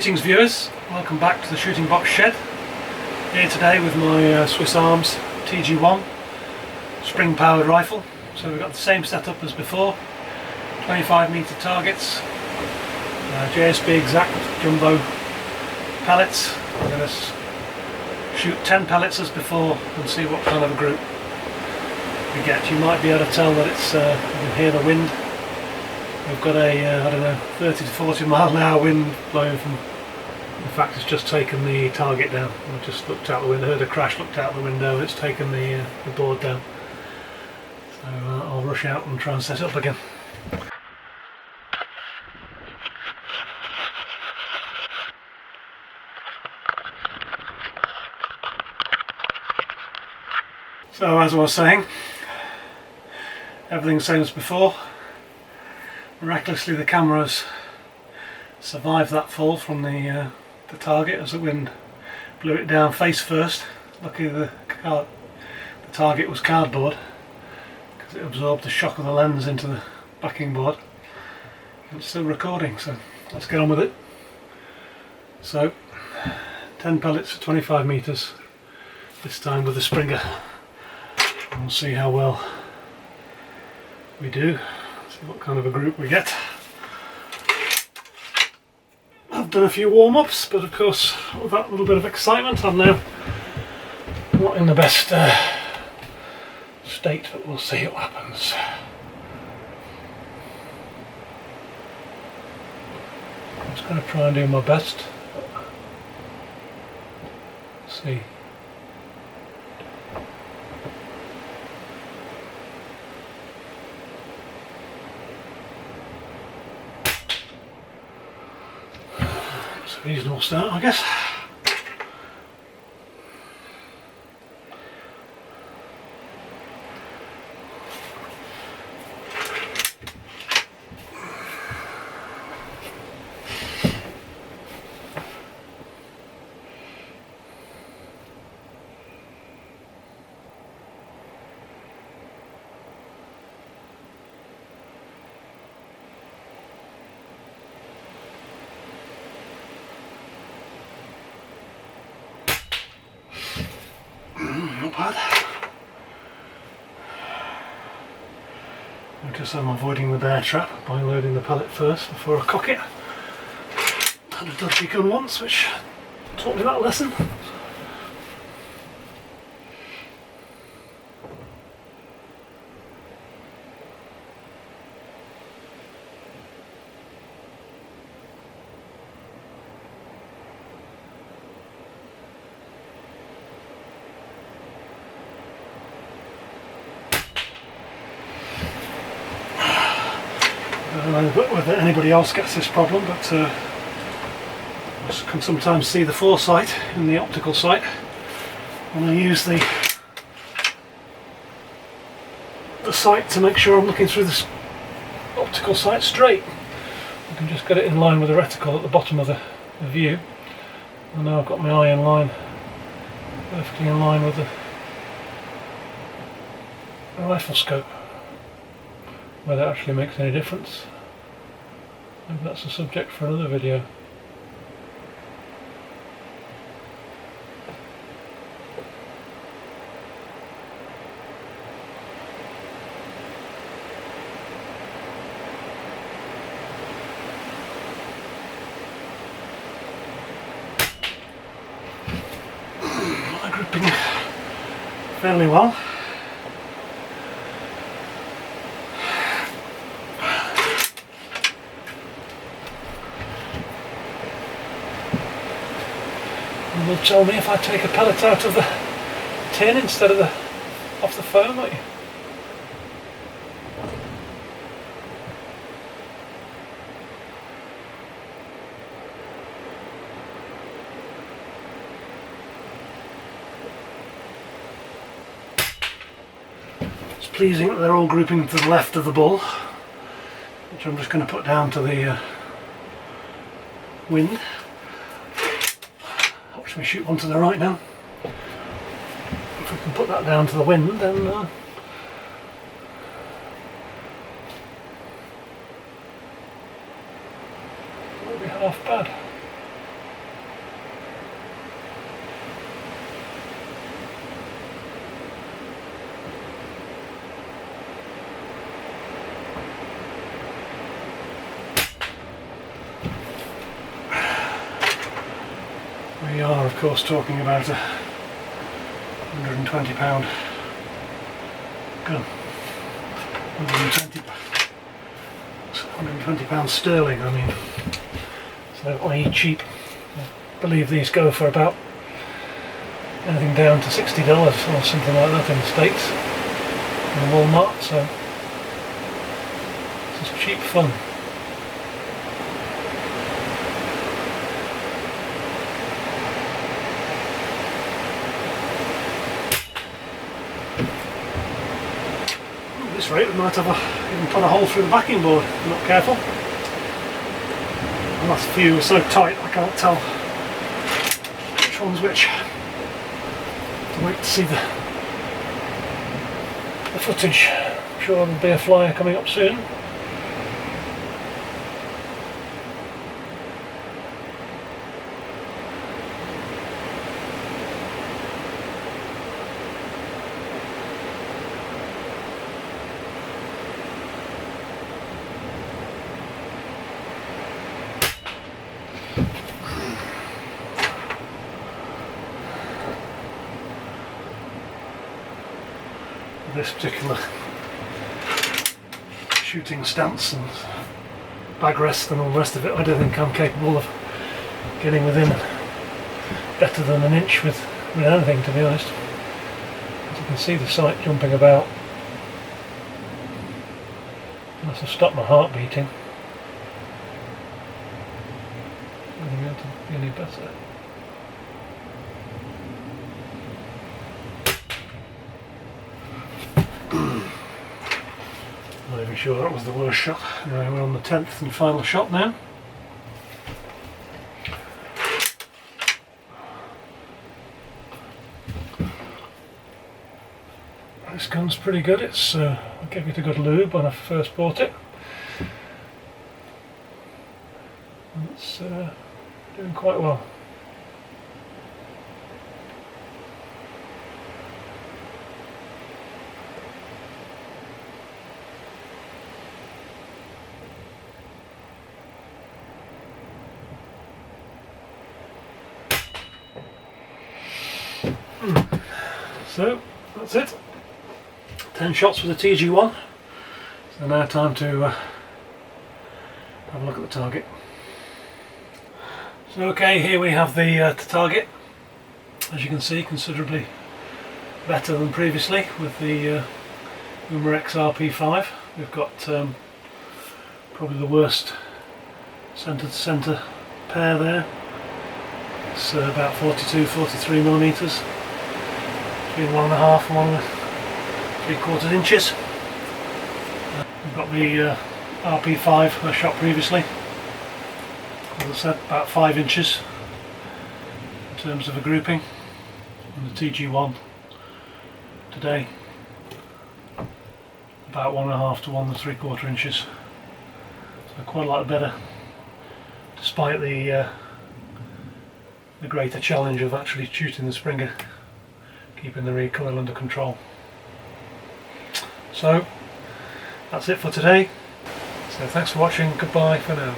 Greetings viewers, welcome back to the Shooting Box Shed. Here today with my Swiss Arms TG-1 spring powered rifle. So we've got the same setup as before, 25 metre targets, JSB exact jumbo pellets. I'm going to shoot 10 pellets as before and see what kind of a group we get. You might be able to tell that it's, you can hear the wind. We've got a, I don't know, 30 to 40 mile an hour wind blowing from, in fact it's just taken the target down. I just looked out the window, heard a crash, looked out the window and it's taken the board down. So I'll rush out and try and set it up again. So as I was saying, everything's same as before. Miraculously the camera's survived that fall from the target as the wind blew it down face first. Luckily the target was cardboard because it absorbed the shock of the lens into the backing board. And it's still recording, so let's get on with it. So 10 pellets for 25 metres, this time with the Springer. And we'll see how well we do. See what kind of a group we get. I've done a few warm-ups, but of course with that little bit of excitement I'm now not in the best state, but we'll see what happens. I'm just going to try and do my best. Let's see. Reasonable start, I guess. Not bad. Notice I'm avoiding the bear trap by loading the pellet first before I cock it. Had a dodgy gun once which taught me that lesson. I don't know whether anybody else gets this problem, but I can sometimes see the foresight in the optical sight when I use the sight to make sure I'm looking through this optical sight straight. I can just get it in line with the reticle at the bottom of the view, and now I've got my eye in line, perfectly in line with the rifle scope. Whether it actually makes any difference, maybe that's a subject for another video. I'm grouping fairly well. Will tell me if I take a pellet out of the tin instead of off the foam, won't you? It's pleasing that they're all grouping to the left of the ball, which I'm just going to put down to the wind. Watch me shoot one to the right now. If we can put that down to the wind, then won't be half bad. We are of course talking about a £120 gun. £120 sterling, I mean, so i.e. cheap. I believe these go for about anything down to $60 or something like that in the States, in Walmart, so this is cheap fun. At this rate we might have even put a hole through the backing board if we're not careful. The last few are so tight I can't tell which one's which. I'll wait to see the footage. I'm sure there'll be a flyer coming up soon. This particular shooting stance and bag rest and all the rest of it, I don't think I'm capable of getting within better than an inch with anything, to be honest. As you can see the sight jumping about. I must have stopped my heart beating. I don't think it'll be any better. Not even sure that was the worst shot. Anyway, we're on the 10th and final shot now. This gun's pretty good. It's I gave it a good lube when I first bought it. And it's doing quite well. So that's it. 10 shots with the TG-1. So now time to have a look at the target. So okay, here we have the target. As you can see, considerably better than previously with the Umarex RP5. We've got probably the worst centre to centre pair there. It's about 42-43 millimeters. Between 1.5 and 1 3/4 inches. We've got the RP5 I shot previously. As I said, about 5 inches in terms of a grouping. And the TG-1 today, about 1.5 to 1 3/4 inches. So quite a lot better, despite the greater challenge of actually shooting the Springer, keeping the recoil under control. So that's it for today. So thanks for watching. Goodbye for now.